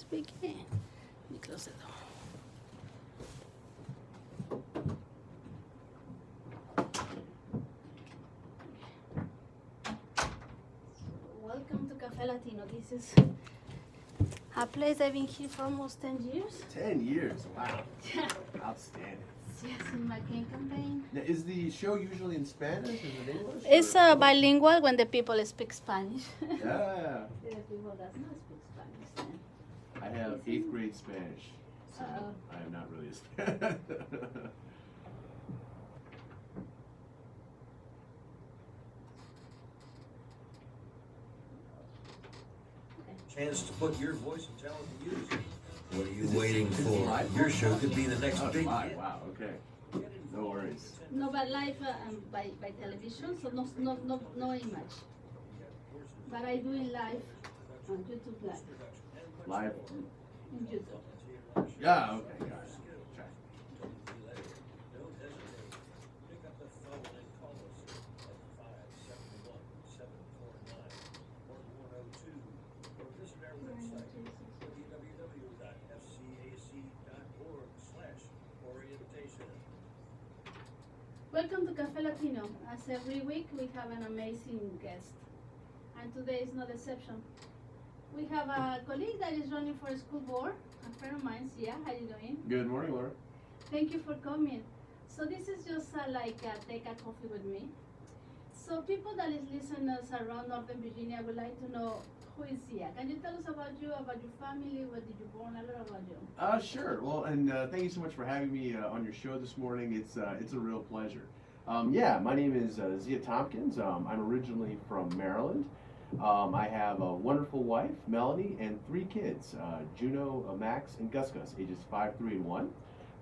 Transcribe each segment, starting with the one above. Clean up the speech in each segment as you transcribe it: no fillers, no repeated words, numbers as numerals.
begin. Let me close the door. Welcome to Cafe Latino. This is a place I've been here for almost 10 years. 10 years, wow. Yeah. Outstanding. Yes, in my campaign campaign. Now, is the show usually in Spanish? Is it English? It's or- bilingual when the people speak Spanish. Yeah. The people does not speak Spanish. Then. I have 8th grade Spanish, so Uh-oh. I am not really a Spanish. Chance to put your voice and talent to use. What are you Is it- waiting is it for? live? Your show could be the next Oh, big live. hit. Wow, okay. No worries. No, but live by television, so no image. But I do it live on YouTube Live. Live? In YouTube. Yeah, okay, got it. Okay. Don't hesitate. Pick up the phone and call us at 571-749-1102 or visit our website www.fcac.org/orientation. Welcome to Cafe Latino. As every week, we have an amazing guest. And today is no exception. We have a colleague that is running for a school board, a friend of mine. Yeah, how you doing? Good morning, Laura. Thank you for coming. So this is just take a coffee with me. So people that is listening us around Northern Virginia would like to know who is Zia. Can you tell us about you, about your family, where did you born, a little about you? Sure. Well, and thank you so much for having me on your show this morning. It's a real pleasure. Yeah, my name is Zia Tompkins. I'm originally from Maryland. I have a wonderful wife, Melanie, and 3 kids, Juno, Max, and Gus Gus, ages 5, 3, and 1.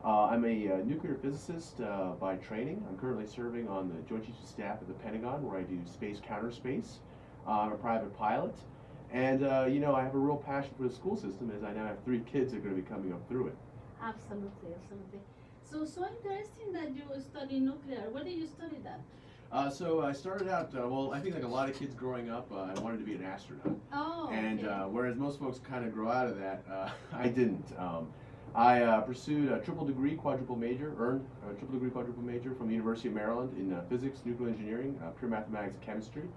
I'm a nuclear physicist by training. I'm currently serving on the Joint Chiefs of Staff at the Pentagon, where I do space counterspace. I'm a private pilot. And, I have a real passion for the school system, as I now have 3 kids that are going to be coming up through it. Absolutely, absolutely. So interesting that you study nuclear. Where did you study that? So I started out, well, I think like a lot of kids growing up, I wanted to be an astronaut. Oh, And okay. whereas most folks kind of grow out of that, I didn't. I pursued a triple degree quadruple major, earned a triple degree quadruple major from the University of Maryland in physics, nuclear engineering, pure mathematics, and chemistry.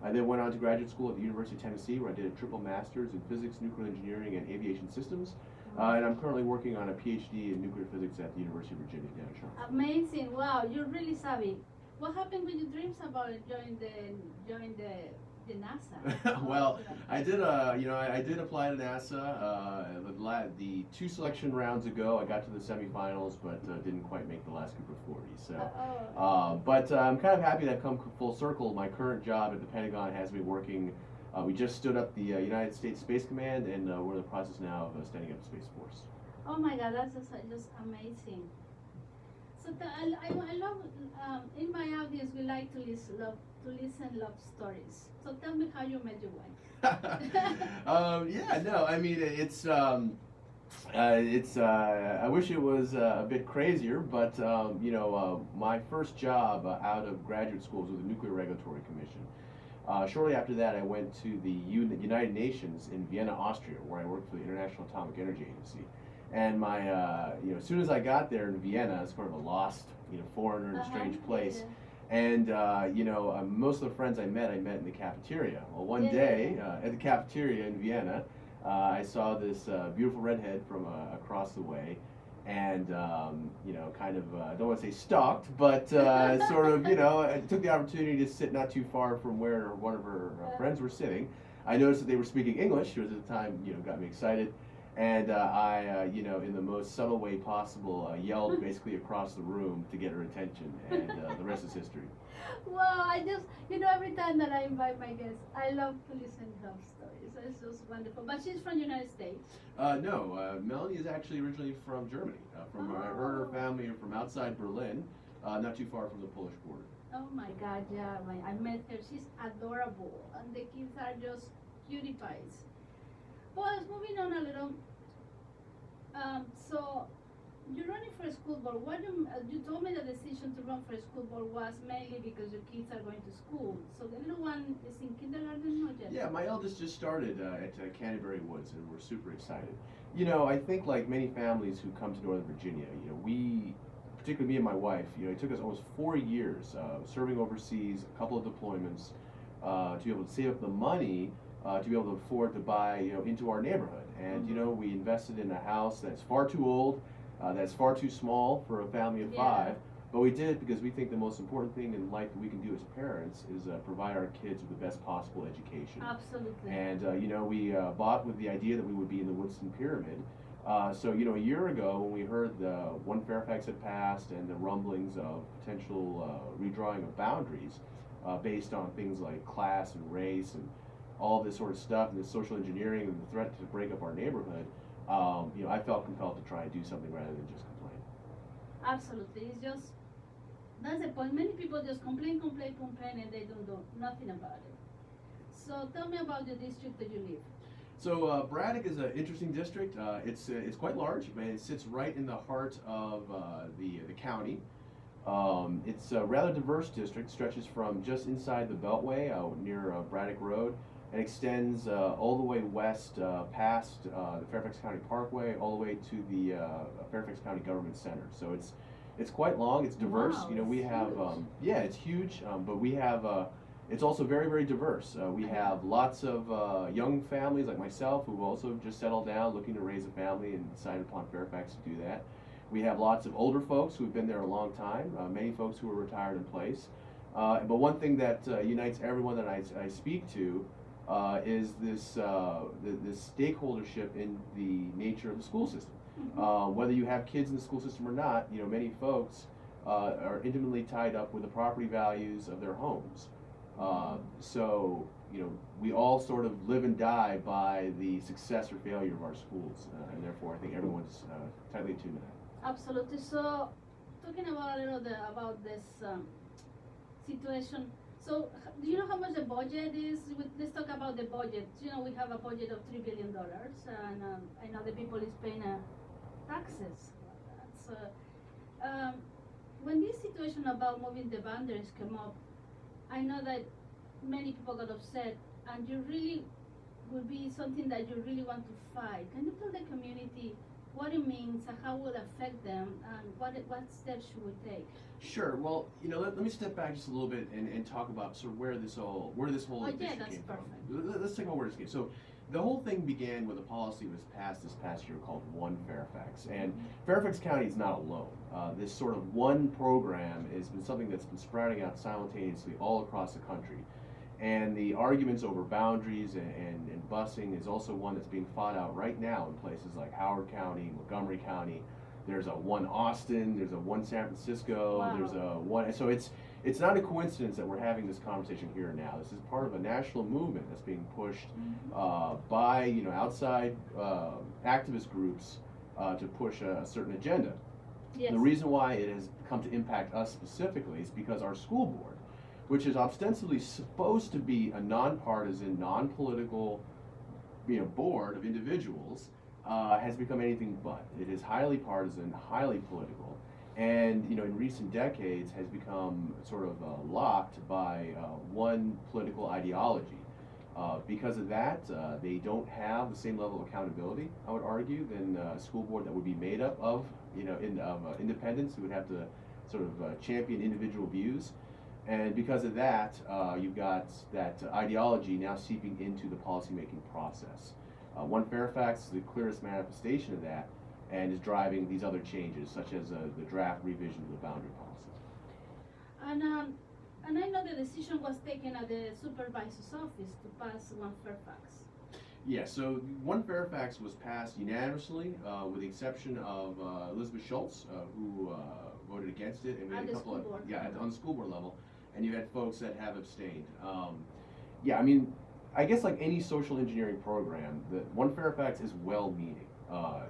I then went on to graduate school at the University of Tennessee, where I did a triple master's in physics, nuclear engineering, and aviation systems. And I'm currently working on a PhD in nuclear physics at the University of Virginia down in Charlotte. Amazing! Wow, you're really savvy. What happened with your dreams about joining the NASA? Well, I did. I did apply to NASA. The 2 selection rounds ago, I got to the semifinals, but didn't quite make the last group of 40. So, but I'm kind of happy that I've come full circle. My current job at the Pentagon has me working. We just stood up the United States Space Command, and we're in the process now of standing up the Space Force. Oh my God, that's just amazing. So I love in my audience we like to listen love stories. So tell me how you met your wife. Yeah, no, I mean I wish it was a bit crazier, but my first job out of graduate school was with the Nuclear Regulatory Commission. Shortly after that, I went to the United Nations in Vienna, Austria, where I worked for the International Atomic Energy Agency. And my, as soon as I got there in Vienna, it's sort of a lost, foreigner in a strange place. Yeah. And, most of the friends I met in the cafeteria. Well, one day, at the cafeteria in Vienna, I saw this beautiful redhead from across the way. And, kind of, I don't want to say stalked, but sort of, I took the opportunity to sit not too far from where one of her friends were sitting. I noticed that they were speaking English, which at the time, got me excited. And I, in the most subtle way possible, yelled basically across the room to get her attention, and the rest is history. Wow, I just, every time that I invite my guests, I love to listen to love stories. It's just wonderful. But she's from the United States. No, Melanie is actually originally from Germany. Her and her family are from outside Berlin, not too far from the Polish border. Oh my God, yeah, I met her. She's adorable, and the kids are just cutie pies. Well, moving on a little. So you're running for a school board. You told me the decision to run for a school board was mainly because your kids are going to school. So the little one is in kindergarten or just? Yeah, my eldest just started at Canterbury Woods, and we're super excited. You know, I think like many families who come to Northern Virginia, you know, we, particularly me and my wife, you know, it took us almost 4 years serving overseas, a couple of deployments, to be able to save up the money to be able to afford to buy, you know, into our neighborhood. And you know, we invested in a house that's far too old, that's far too small for a family of 5. But we did it because we think the most important thing in life that we can do as parents is provide our kids with the best possible education. Absolutely. And you know, we bought with the idea that we would be in the Woodson Pyramid. So you know, a year ago when we heard the One Fairfax had passed and the rumblings of potential redrawing of boundaries based on things like class and race and all this sort of stuff, and the social engineering and the threat to break up our neighborhood, you know, I felt compelled to try and do something rather than just complain. Absolutely. It's just, that's the point. Many people just complain, and they don't do nothing about it. So tell me about the district that you live. So Braddock is an interesting district. It's quite large, but it sits right in the heart of the county. It's a rather diverse district, stretches from just inside the Beltway out near Braddock Road, and extends all the way west past the Fairfax County Parkway, all the way to the Fairfax County Government Center. So it's quite long. It's diverse. Wow, you know, we it's have huge. yeah, it's huge, but we have it's also very, very diverse. We have lots of young families like myself who also just settled down, looking to raise a family, and decided upon Fairfax to do that. We have lots of older folks who've been there a long time, many folks who are retired in place. But one thing that unites everyone that I speak to is this stakeholdership in the nature of the school system. Whether you have kids in the school system or not, you know, many folks are intimately tied up with the property values of their homes. So, you know, we all sort of live and die by the success or failure of our schools, and therefore I think everyone's tightly attuned to that. Absolutely. So, talking about a little bit about this situation. So, do you know how much the budget is? Let's talk about the budget. You know, we have a budget of $3 billion, and I know the people is paying taxes. So, when this situation about moving the boundaries came up, I know that many people got upset, and you really would be something that you really want to fight. Can you tell the community what it means and how it will affect them, and what steps should we take? Sure. Well, you know, let me step back just a little bit and talk about sort of where this whole issue that's came perfect. from. Let's talk about where this came. So, the whole thing began with a policy that was passed this past year called One Fairfax, and Fairfax County is not alone. This sort of one program has been something that's been sprouting out simultaneously all across the country. And the arguments over boundaries and busing is also one that's being fought out right now in places like Howard County, Montgomery County. There's a one Austin, there's a one San Francisco, Wow. there's a one, so it's not a coincidence that we're having this conversation here now. This is part of a national movement that's being pushed by, you know, outside activist groups to push a certain agenda. Yes. The reason why it has come to impact us specifically is because our school board, which is ostensibly supposed to be a nonpartisan, non-political, you know, board of individuals, has become anything but. It is highly partisan, highly political, and you know, in recent decades has become sort of locked by one political ideology. Because of that, they don't have the same level of accountability, I would argue, than a school board that would be made up of, you know, independents who would have to sort of champion individual views. And because of that, you've got that ideology now seeping into the policymaking process. One Fairfax is the clearest manifestation of that, and is driving these other changes, such as the draft revision of the boundary policy. And I know the decision was taken at the supervisor's office to pass One Fairfax. Yeah, so One Fairfax was passed unanimously, with the exception of Elizabeth Schultz, who voted against it, and we At had a the couple school of board. on the school board level, and you had folks that have abstained. Yeah, I mean, I guess like any social engineering program, the One Fairfax is well-meaning.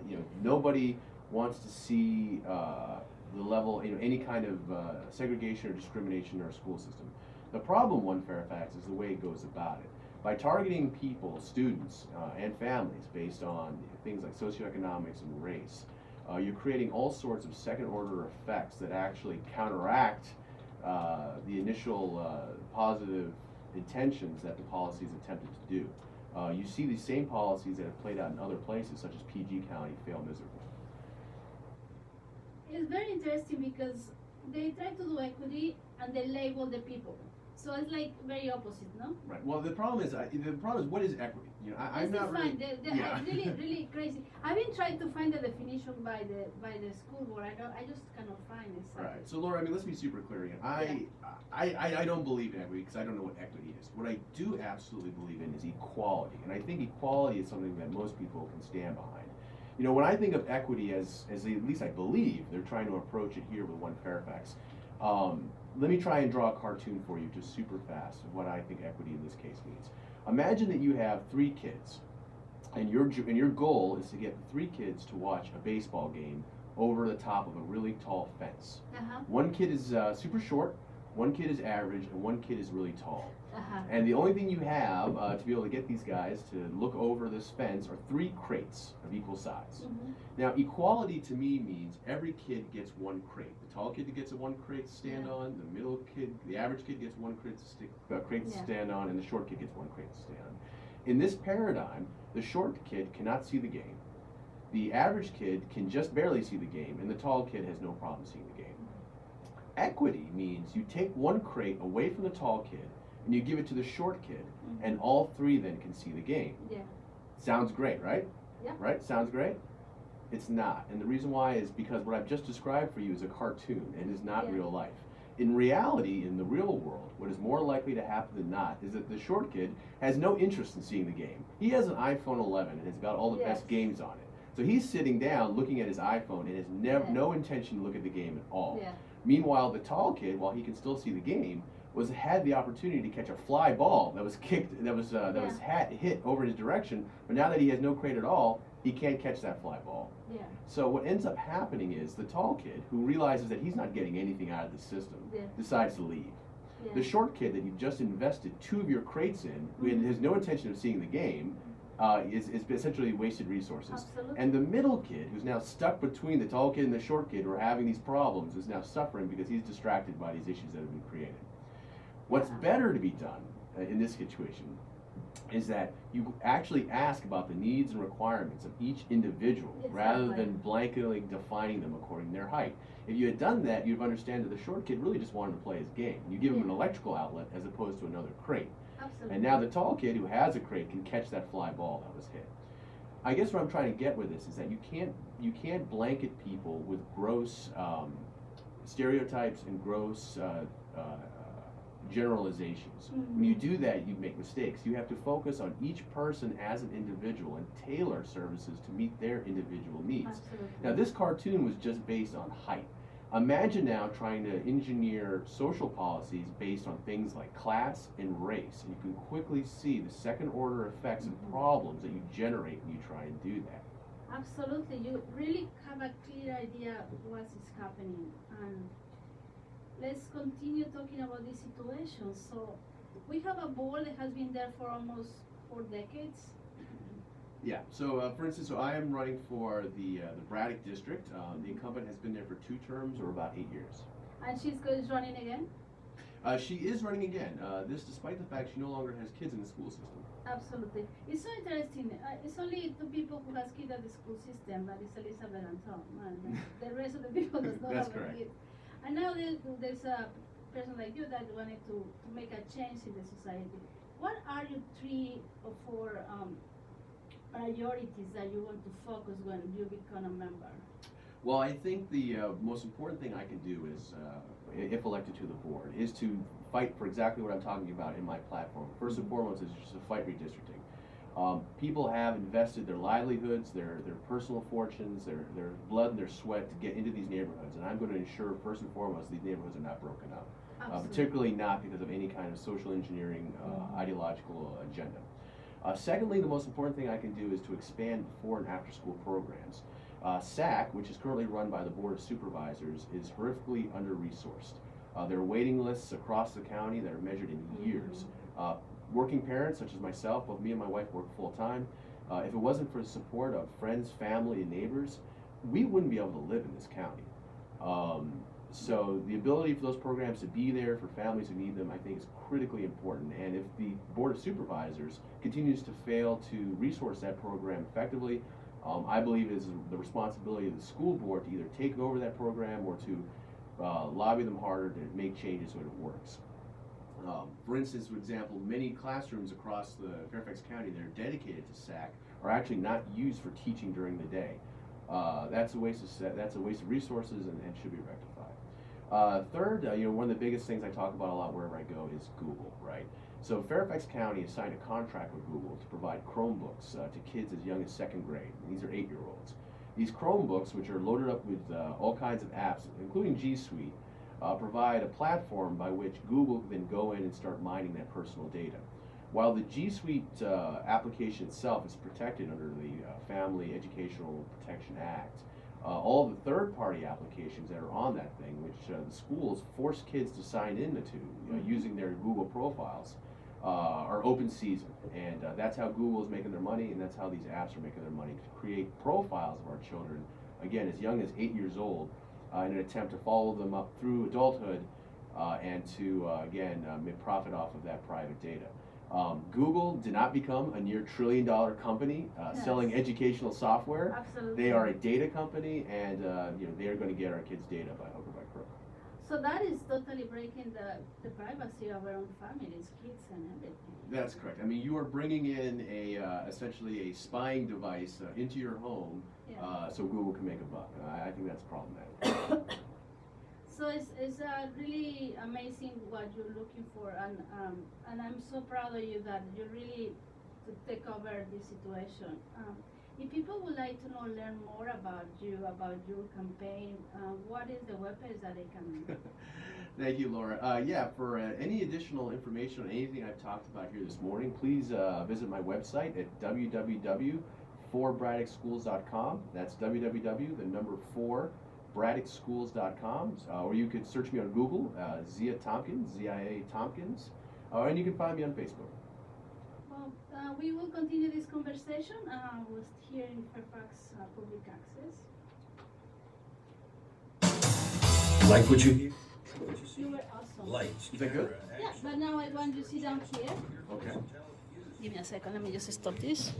You know, nobody wants to see the level, you know, any kind of segregation or discrimination in our school system. The problem, One Fairfax, is the way it goes about it. By targeting people, students, and families based on things like socioeconomics and race, you're creating all sorts of second order effects that actually counteract the initial positive intentions that the policies attempted to do. You see these same policies that have played out in other places, such as PG County, fail miserably. It's very interesting because they try to do equity and they label the people. So it's like very opposite, no? Right. Well, the problem is what is equity? You know, I'm not really. I'm really crazy. I've been trying to find the definition by the school board. I just cannot find it. Right. So Laura, I mean, let's be super clear again. I don't believe in equity because I don't know what equity is. What I do absolutely believe in is equality, and I think equality is something that most people can stand behind. You know, when I think of equity as at least I believe they're trying to approach it here with One Fairfax. Let me try and draw a cartoon for you just super fast of what I think equity in this case means. Imagine that you have 3 kids, and your goal is to get the 3 kids to watch a baseball game over the top of a really tall fence. One kid is super short, one kid is average, and one kid is really tall. And the only thing you have to be able to get these guys to look over this fence are 3 crates of equal size. Now, equality to me means every kid gets 1 crate. The tall kid gets 1 crate to stand on, the middle kid, the average kid gets 1 crate to stand on, and the short kid gets 1 crate to stand on. In this paradigm, the short kid cannot see the game. The average kid can just barely see the game, and the tall kid has no problem seeing the game. Equity means you take 1 crate away from the tall kid, and you give it to the short kid, and all 3 then can see the game. Yeah. Sounds great, right? Yeah. Right? Sounds great? It's not. And the reason why is because what I've just described for you is a cartoon and is not real life. In reality, in the real world, what is more likely to happen than not is that the short kid has no interest in seeing the game. He has an iPhone 11 and has got all the best games on it. So he's sitting down looking at his iPhone and has no intention to look at the game at all. Yeah. Meanwhile, the tall kid, while he can still see the game, had the opportunity to catch a fly ball that was kicked, that was hit over his direction. But now that he has no crate at all, he can't catch that fly ball. Yeah. So what ends up happening is the tall kid, who realizes that he's not getting anything out of the system, decides to leave. Yeah. The short kid that you've just invested 2 of your crates in, who has no intention of seeing the game, is essentially wasted resources. Absolutely. And the middle kid, who's now stuck between the tall kid and the short kid, who are having these problems, is now suffering because he's distracted by these issues that have been created. What's better to be done in this situation is that you actually ask about the needs and requirements of each individual rather than blanketly defining them according to their height. If you had done that, you'd understand that the short kid really just wanted to play his game. You give him an electrical outlet as opposed to another crate. Absolutely. And now the tall kid who has a crate can catch that fly ball that was hit. I guess what I'm trying to get with this is that you can't blanket people with gross stereotypes and gross generalizations. When you do that, you make mistakes. You have to focus on each person as an individual and tailor services to meet their individual needs. Absolutely. Now, this cartoon was just based on height. Imagine now trying to engineer social policies based on things like class and race, and you can quickly see the second order effects and problems that you generate when you try and do that. Absolutely. You really have a clear idea of what is happening. And let's continue talking about this situation. So we have a board that has been there for almost 4 decades. Yeah, so for instance, I am running for the Braddock district. The incumbent has been there for 2 terms or about 8 years. And she's running again? She is running again, this despite the fact she no longer has kids in the school system. Absolutely. It's so interesting. It's only 2 people who has kids at the school system, but it's Elizabeth and Tom. And the rest of the people does not have kids. And now there's a person like you that wanted to make a change in the society. What are your 3 or 4 priorities that you want to focus when you become a member? Well, I think the most important thing I can do is, if elected to the board, is to fight for exactly what I'm talking about in my platform. First and foremost is just to fight redistricting. People have invested their livelihoods, their personal fortunes, their blood and their sweat to get into these neighborhoods, and I'm going to ensure first and foremost these neighborhoods are not broken up, particularly not because of any kind of social engineering ideological agenda. Secondly, the most important thing I can do is to expand before and after school programs. SAC, which is currently run by the Board of Supervisors, is horrifically under-resourced. There are waiting lists across the county that are measured in years. Working parents, such as myself, both me and my wife work full-time. If it wasn't for the support of friends, family, and neighbors, we wouldn't be able to live in this county. So the ability for those programs to be there for families who need them, I think, is critically important. And if the Board of Supervisors continues to fail to resource that program effectively, I believe it is the responsibility of the school board to either take over that program or to lobby them harder to make changes so it works. For instance, for example, many classrooms across the Fairfax County that are dedicated to SAC are actually not used for teaching during the day. That's a waste of resources and should be rectified. Third, one of the biggest things I talk about a lot wherever I go is Google, right? So Fairfax County has signed a contract with Google to provide Chromebooks to kids as young as 2nd grade. These are 8-year-olds. These Chromebooks, which are loaded up with all kinds of apps, including G Suite, provide a platform by which Google can then go in and start mining that personal data. While the G Suite application itself is protected under the Family Educational Protection Act, all the third-party applications that are on that thing, which the schools force kids to sign into using their Google profiles, are open season. And that's how Google is making their money, and that's how these apps are making their money, to create profiles of our children, again, as young as 8 years old, in an attempt to follow them up through adulthood and to, again, make profit off of that private data. Google did not become a near $1 trillion company selling educational software. Absolutely. They are a data company, and they are going to get our kids' data by hook or by crook. So that is totally breaking the privacy of our own families, kids, and everything. That's correct. I mean, you are bringing in essentially a spying device into your home, so Google can make a buck. I think that's problematic. So it's really amazing what you're looking for, and I'm so proud of you that you really to take over this situation. If people would like to learn more about you, about your campaign, what is the webpage that they can? Thank you, Laura. For any additional information on anything I've talked about here this morning, please visit my website at www.4braddockschools.com. That's www, 4braddockschools.com, or you could search me on Google, Zia Tompkins, Z-I-A Tompkins, and you can find me on Facebook. Well, we will continue this conversation with here in Fairfax Public Access. Like what you hear? You were awesome. Lights. Is that good? Yeah, but now I want you to sit down here. Okay. Give me a second, let me just stop this.